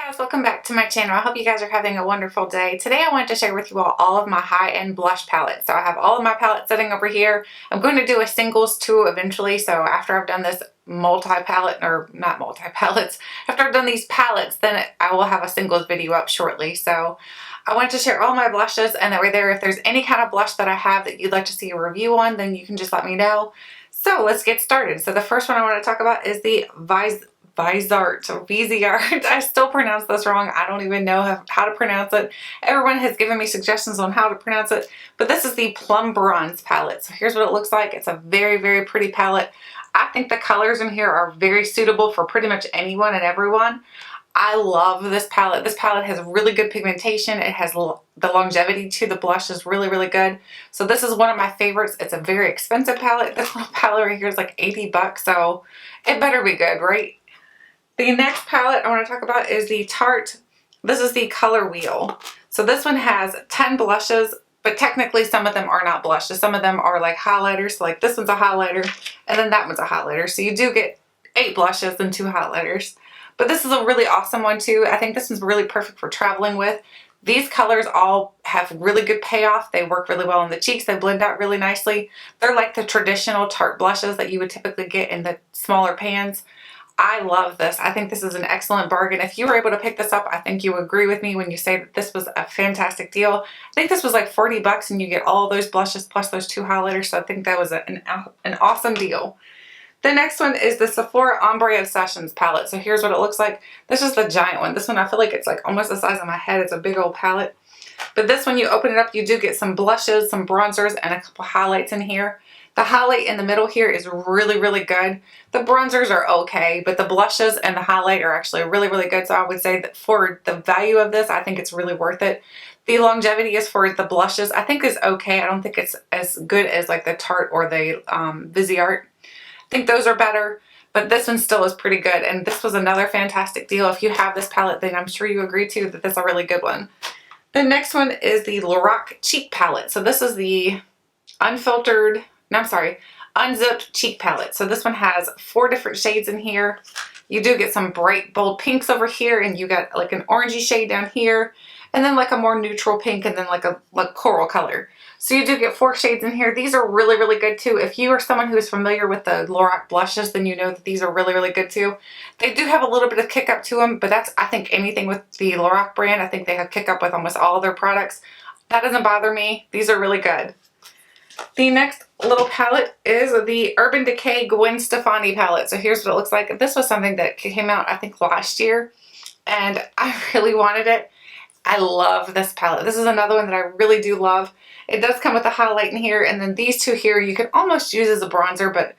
Guys, welcome back to my channel. I hope you guys are having a wonderful day. Today I wanted to share with you all of my high-end blush palettes. So I have all of my palettes sitting over here. I'm going to do a singles too eventually. So after I've done this multi-palette, or not multi-palettes, after I've done these palettes, then I will have a singles video up shortly. So I wanted to share all my blushes, and that way there, if there's any kind of blush that I have that you'd like to see a review on, then you can just let me know. So let's get started. So the first one I want to talk about is the Vizart or VZart. I still pronounce this wrong. I don't even know how to pronounce it. Everyone has given me suggestions on how to pronounce it, but this is the Plum Bronze palette. So here's what it looks like. It's a very, very pretty palette. I think the colors in here are very suitable for pretty much anyone and everyone. I love this palette. This palette has really good pigmentation. It has the longevity to the blush is really, really good. So this is one of my favorites. It's a very expensive palette. This little palette right here is like 80 bucks, so it better be good, right? The next palette I want to talk about is the Tarte. This is the Color Wheel. So this one has 10 blushes, but technically some of them are not blushes. Some of them are like highlighters. So like this one's a highlighter, and then that one's a highlighter. So you do get 8 blushes and 2 highlighters. But this is a really awesome one too. I think this one's really perfect for traveling with. These colors all have really good payoff. They work really well on the cheeks. They blend out really nicely. They're like the traditional Tarte blushes that you would typically get in the smaller pans. I love this. I think this is an excellent bargain. If you were able to pick this up, I think you agree with me when you say that this was a fantastic deal. I think this was like 40 bucks and you get all those blushes plus those 2 highlighters. So I think that was an awesome deal. The next one is the Sephora Ombre Obsessions palette. So here's what it looks like. This is the giant one. This one, I feel like it's like almost the size of my head. It's a big old palette. But this one, you open it up, you do get some blushes, some bronzers, and a couple highlights in here. The highlight in the middle here is really, really good. The bronzers are okay, but the blushes and the highlight are actually really, really good. So I would say that for the value of this, I think it's really worth it. The longevity is for the blushes, I think is okay. I don't think it's as good as like the Tarte or the VZart. I think those are better, but this one still is pretty good. And this was another fantastic deal. If you have this palette, then I'm sure you agree too that this is a really good one. The next one is the Lorac Cheek Palette. So this is the unzipped cheek palette. So this one has 4 different shades in here. You do get some bright, bold pinks over here, and you got like an orangey shade down here, and then like a more neutral pink, and then like a coral color. So you do get 4 shades in here. These are really, really good too. If you are someone who is familiar with the Lorac blushes, then you know that these are really, really good too. They do have a little bit of kick up to them, but that's, I think, anything with the Lorac brand. I think they have kick up with almost all of their products. That doesn't bother me. These are really good. The next little palette is the Urban Decay Gwen Stefani palette. So here's what it looks like. This was something that came out, I think, last year, and I really wanted it. I love this palette. This is another one that I really do love. It does come with a highlight in here, and then these 2 here you could almost use as a bronzer, but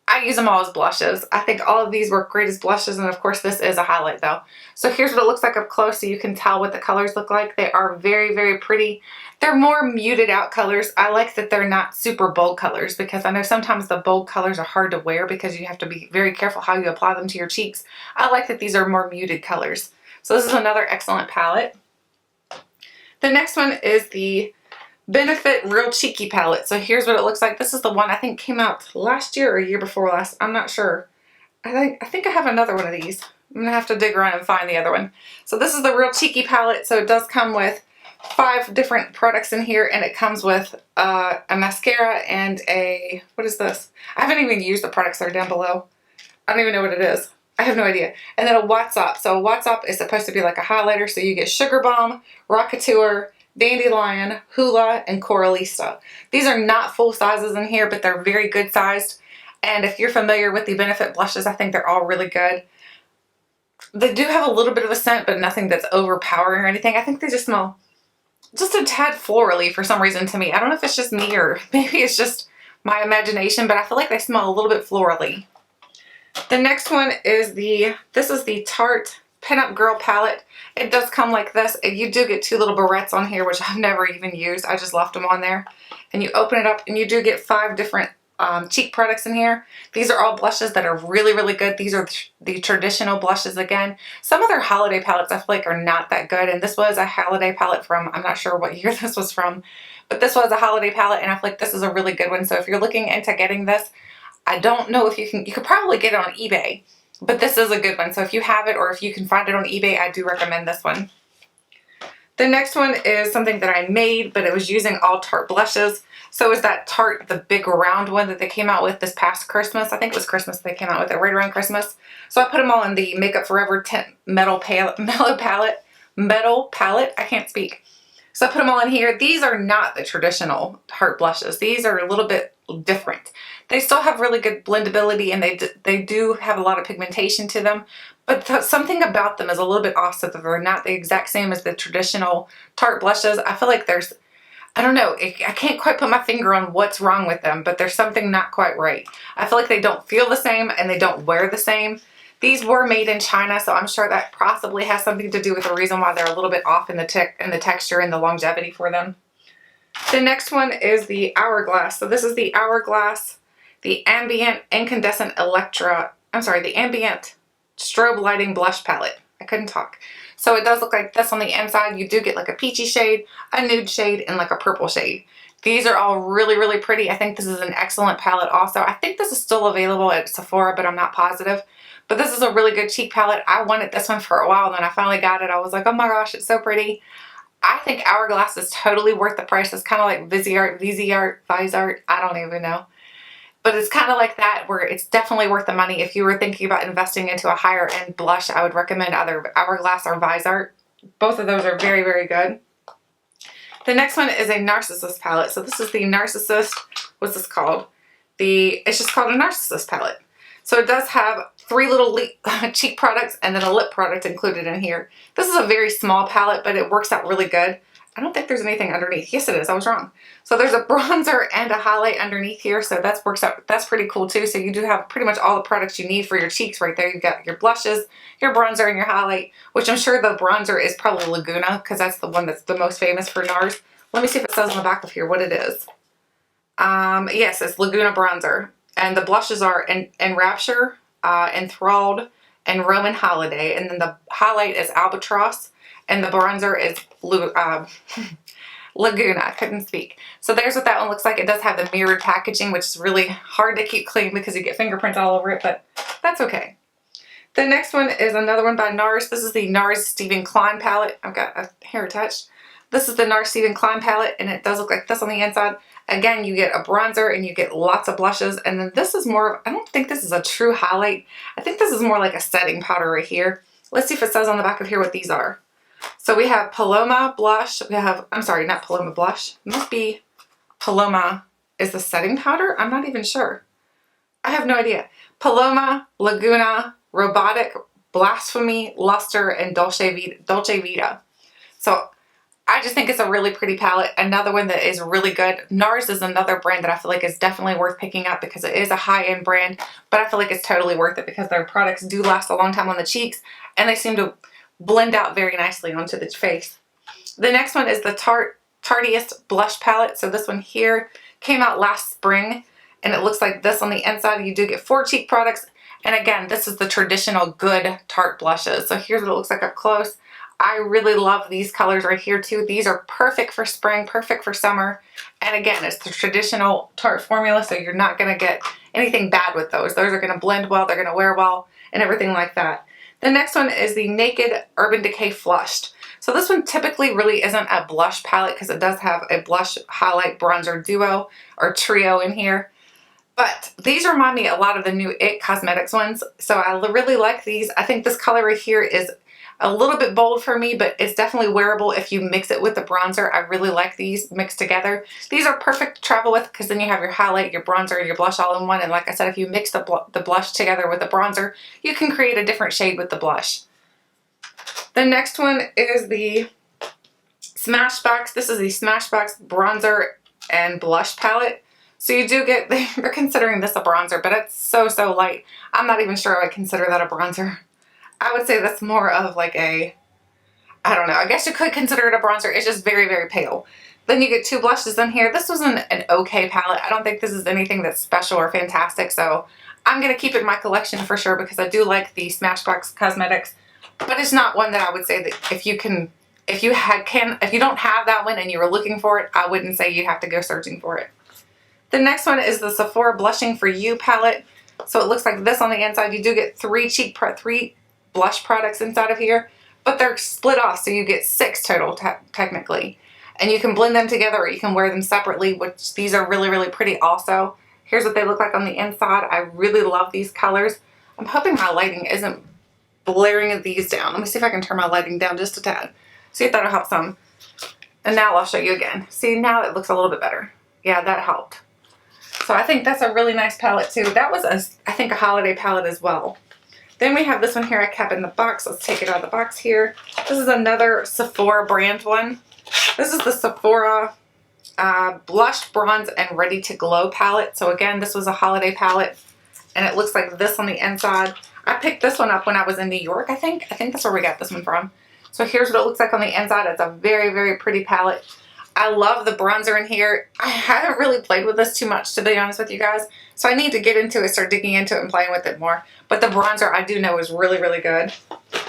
I use them all as blushes. I think all of these work great as blushes, and of course this is a highlight though. So here's what it looks like up close so you can tell what the colors look like. They are very, very pretty. They're more muted out colors. I like that they're not super bold colors, because I know sometimes the bold colors are hard to wear because you have to be very careful how you apply them to your cheeks. I like that these are more muted colors. So this is another excellent palette. The next one is the Benefit Real Cheeky palette. So here's what it looks like. This is the one I think came out last year or a year before last. I'm not sure. I think I have another one of these. I'm gonna have to dig around and find the other one. So this is the Real Cheeky palette. So it does come with 5 different products in here, and it comes with a mascara and a, what is this? I haven't even used the products that are down below. I don't even know what it is. I have no idea. And then a What's Up. So a What's Up is supposed to be like a highlighter. So you get Sugar Bomb, Rockateur, Dandelion, Hula, and Coralista. These are not full sizes in here, but they're very good sized. And if you're familiar with the Benefit blushes, I think they're all really good. They do have a little bit of a scent, but nothing that's overpowering or anything. I think they just smell just a tad florally for some reason to me. I don't know if it's just me or maybe it's just my imagination, but I feel like they smell a little bit florally. The next one is this is the Tarte Pinup Girl palette. It does come like this, and you do get 2 little barrettes on here, which I've never even used. I just left them on there. And you open it up, and you do get 5 different cheek products in here. These are all blushes that are really, really good. These are the traditional blushes again. Some of their holiday palettes I feel like are not that good, and this was a holiday palette from, I'm not sure what year this was from, but this was a holiday palette, and I feel like this is a really good one. So if you're looking into getting this, I don't know if you could probably get it on eBay, But this is a good one. So if you have it or if you can find it on eBay, I do recommend this one. The next one is something that I made, but it was using all Tarte blushes. So it was that Tarte, the big round one that they came out with this past Christmas. I think it was Christmas they came out with it, right around Christmas. So I put them all in the Makeup Forever tint metal palette. I can't speak. So I put them all in here. These are not the traditional Tarte blushes. These are a little bit different. They still have really good blendability, and they do have a lot of pigmentation to them. But something about them is a little bit off, so that they're not the exact same as the traditional Tarte blushes. I feel like there's, I don't know, I can't quite put my finger on what's wrong with them, but there's something not quite right. I feel like they don't feel the same and they don't wear the same. These were made in China, so I'm sure that possibly has something to do with the reason why they're a little bit off in the texture and the longevity for them. The next one is the Hourglass. So this is the Hourglass, the Ambient Incandescent the Ambient Strobe Lighting Blush Palette. I couldn't talk. So it does look like this on the inside. You do get like a peachy shade, a nude shade, and like a purple shade. These are all really, really pretty. I think this is an excellent palette also. I think this is still available at Sephora, but I'm not positive. But this is a really good cheek palette. I wanted this one for a while, and then I finally got it. I was like, oh my gosh, it's so pretty. I think Hourglass is totally worth the price. It's kind of like Vizart, I don't even know. But it's kind of like that, where it's definitely worth the money. If you were thinking about investing into a higher end blush, I would recommend either Hourglass or Vizart. Both of those are very, very good. The next one is a Narcissus palette. So this is the Narcissus, what's this called? It's just called a Narcissus palette. So it does have 3 little cheek products and then a lip product included in here. This is a very small palette, but it works out really good. I don't think there's anything underneath. Yes, it is. I was wrong. So there's a bronzer and a highlight underneath here. So that's pretty cool too. So you do have pretty much all the products you need for your cheeks right there. You've got your blushes, your bronzer, and your highlight, which I'm sure the bronzer is probably Laguna, because that's the one that's the most famous for NARS. Let me see if it says on the back of here what it is. Yes, it's Laguna bronzer. And the blushes are Enrapture, Enthralled, and Roman Holiday. And then the highlight is Albatross. And the bronzer is Laguna. I couldn't speak. So there's what that one looks like. It does have the mirrored packaging, which is really hard to keep clean because you get fingerprints all over it, but that's okay. The next one is another one by NARS. This is the NARS Stephen Klein palette. I've got a hair attached. This is the NARS Stephen Klein palette, and it does look like this on the inside. Again, you get a bronzer and you get lots of blushes. And then this is more, I don't think this is a true highlight. I think this is more like a setting powder right here. Let's see if it says on the back of here what these are. So we have Paloma blush. I'm sorry, not Paloma blush. It must be Paloma is the setting powder? I'm not even sure. I have no idea. Paloma, Laguna, Robotic, Blasphemy, Luster, and Dolce Vita. So I just think it's a really pretty palette. Another one that is really good. NARS is another brand that I feel like is definitely worth picking up because it is a high-end brand, but I feel like it's totally worth it because their products do last a long time on the cheeks, and they seem to blend out very nicely onto the face. The next one is the Tarteist Blush Palette. So this one here came out last spring, and it looks like this on the inside. You do get 4 cheek products, and again, this is the traditional good Tarte blushes. So here's what it looks like up close. I really love these colors right here too. These are perfect for spring, perfect for summer. And again, it's the traditional Tarte formula, so you're not going to get anything bad with those. Those are going to blend well, they're going to wear well, and everything like that. The next one is the Naked Urban Decay Flushed. So this one typically really isn't a blush palette because it does have a blush, highlight, bronzer duo or trio in here. But these remind me a lot of the new IT Cosmetics ones. So I really like these. I think this color right here is a little bit bold for me, but it's definitely wearable if you mix it with the bronzer. I really like these mixed together. These are perfect to travel with because then you have your highlight, your bronzer, and your blush all in one. And like I said, if you mix the blush together with the bronzer, you can create a different shade with the blush. The next one is the Smashbox. This is the Smashbox Bronzer and Blush Palette. So you do get, they're considering this a bronzer, but it's so light. I'm not even sure I would consider that a bronzer. I would say that's more of like I don't know, I guess you could consider it a bronzer. It's just very pale. Then you get 2 blushes in here. This was an okay palette. I don't think this is anything that's special or fantastic, so I'm going to keep it in my collection for sure because I do like the Smashbox Cosmetics, but it's not one that I would say that if you don't have that one and you were looking for it, I wouldn't say you'd have to go searching for it. The next one is the Sephora Blushing For You palette. So it looks like this on the inside. You do get three blush products inside of here, but they're split off, so you get 6 total technically. And you can blend them together or you can wear them separately, which these are really, really pretty also. Here's what they look like on the inside. I really love these colors. I'm hoping my lighting isn't blaring these down. Let me see if I can turn my lighting down just a tad. See if that'll help some. And now I'll show you again. See, now it looks a little bit better. Yeah, that helped. So I think that's a really nice palette too. That was, I think, a holiday palette as well. Then we have this one here I kept in the box. Let's take it out of the box here. This is another Sephora brand one. This is the Sephora Blush, Bronze, and Ready to Glow palette. So again, this was a holiday palette. And it looks like this on the inside. I picked this one up when I was in New York, I think. I think that's where we got this one from. So here's what it looks like on the inside. It's a very, very pretty palette. I love the bronzer in here. I haven't really played with this too much, to be honest with you guys. So I need to get into it, start digging into it and playing with it more. But the bronzer I do know is really, really good.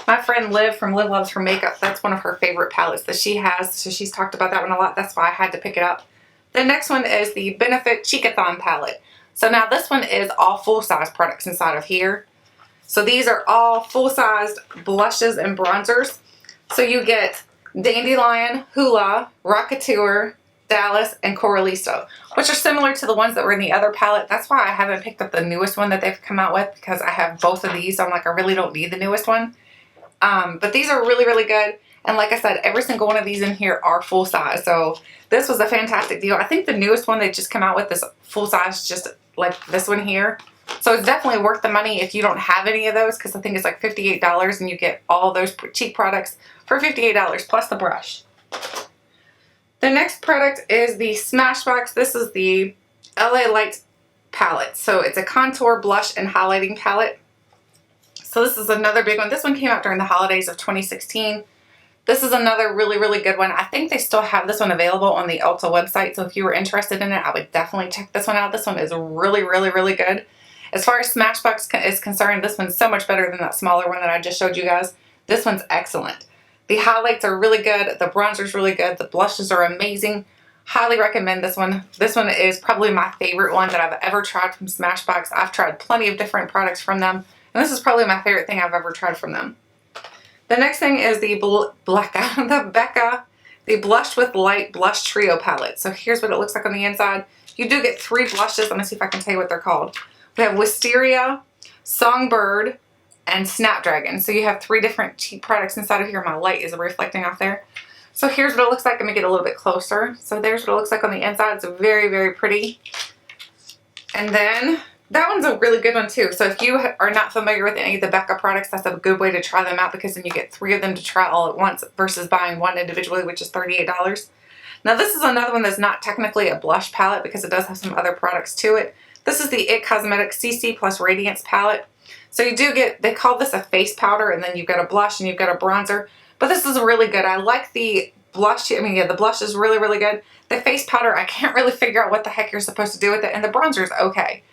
My friend Liv from Liv Loves Her Makeup, that's one of her favorite palettes that she has. So she's talked about that one a lot. That's why I had to pick it up. The next one is the Benefit Cheekathon palette. So now this one is all full-size products inside of here. So these are all full-sized blushes and bronzers. So you get Dandelion, Hula, Rocketeur, Dallas, and Coralisto, which are similar to the ones that were in the other palette. That's why I haven't picked up the newest one that they've come out with, because I have both of these. So I'm like, I really don't need the newest one. But these are really, really good. And like I said, every single one of these in here are full size. So this was a fantastic deal. I think the newest one they just come out with is full size, just like this one here. So it's definitely worth the money if you don't have any of those, because I think it's like $58 and you get all those cheap products for $58 plus the brush. The next product is the Smashbox. This is the LA Light palette. So it's a contour, blush, and highlighting palette. So this is another big one. This one came out during the holidays of 2016. This is another really, really good one. I think they still have this one available on the Ulta website. So if you were interested in it, I would definitely check this one out. This one is really, really, really good. As far as Smashbox is concerned, this one's so much better than that smaller one that I just showed you guys. This one's excellent. The highlights are really good. The bronzer's really good. The blushes are amazing. Highly recommend this one. This one is probably my favorite one that I've ever tried from Smashbox. I've tried plenty of different products from them, and this is probably my favorite thing I've ever tried from them. The next thing is the Becca, the Blush with Light Blush Trio palette. So here's what it looks like on the inside. You do get 3 blushes. Let me see if I can tell you what they're called. We have Wisteria, Songbird, and Snapdragon. So you have 3 different cheap products inside of here. My light is reflecting off there. So here's what it looks like. Let me get a little bit closer. So there's what it looks like on the inside. It's very, very pretty. And then that one's a really good one too. So if you are not familiar with any of the Becca products, that's a good way to try them out, because then you get 3 of them to try all at once versus buying one individually, which is $38. Now this is another one that's not technically a blush palette because it does have some other products to it. This is the IT Cosmetics CC Plus Radiance palette. So you do get, they call this a face powder, and then you've got a blush and you've got a bronzer. But this is really good. I like the blush. I mean, yeah, the blush is really, really good. The face powder, I can't really figure out what the heck you're supposed to do with it. And the bronzer is okay.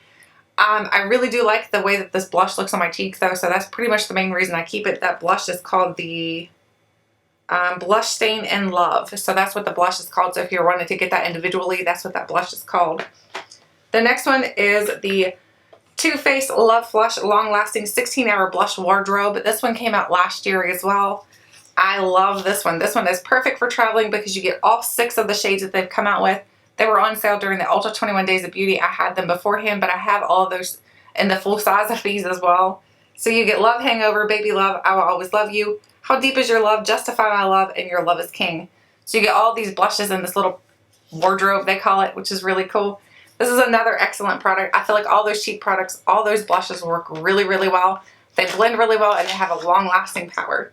I really do like the way that this blush looks on my cheeks though. So that's pretty much the main reason I keep it. That blush is called the Blush Stain in Love. So that's what the blush is called. So if you're wanting to get that individually, that's what that blush is called. The next one is the Too Faced Love Flush Long Lasting 16-Hour Blush Wardrobe. This one came out last year as well. I love this one. This one is perfect for traveling because you get all 6 of the shades that they've come out with. They were on sale during the Ulta 21 Days of Beauty. I had them beforehand, but I have all of those in the full size of these as well. So you get Love Hangover, Baby Love, I Will Always Love You, How Deep Is Your Love, Justify My Love, and Your Love Is King. So you get all these blushes in this little wardrobe, they call it, which is really cool. This is another excellent product. I feel like all those cheap products, all those blushes work really, really well. They blend really well, and they have a long-lasting power.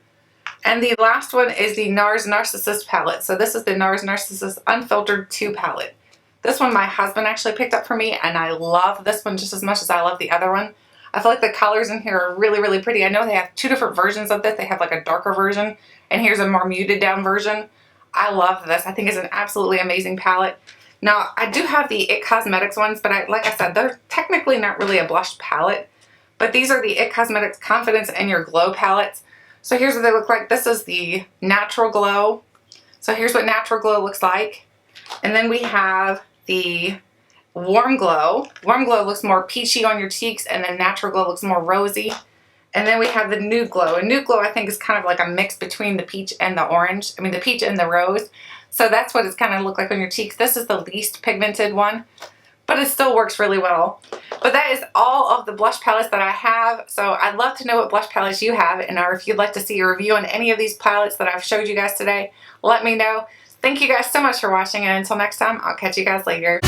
And the last one is the NARS Narcissist palette. So this is the NARS Narcissist Unfiltered 2 palette. This one my husband actually picked up for me, and I love this one just as much as I love the other one. I feel like the colors in here are really, really pretty. I know they have 2 different versions of this. They have like a darker version, and here's a more muted down version. I love this. I think it's an absolutely amazing palette. Now, I do have the IT Cosmetics ones, but like I said, they're technically not really a blush palette. But these are the IT Cosmetics Confidence in Your Glow palettes. So here's what they look like. This is the Natural Glow. So here's what Natural Glow looks like. And then we have the Warm Glow. Warm Glow looks more peachy on your cheeks, and then Natural Glow looks more rosy. And then we have the Nude Glow. And Nude Glow, I think, is kind of like a mix between the peach and the orange. I mean, the peach and the rose. So that's what it's kind of look like on your cheeks. This is the least pigmented one, but it still works really well. But that is all of the blush palettes that I have. So I'd love to know what blush palettes you have, and or if you'd like to see a review on any of these palettes that I've showed you guys today, let me know. Thank you guys so much for watching, and until next time, I'll catch you guys later.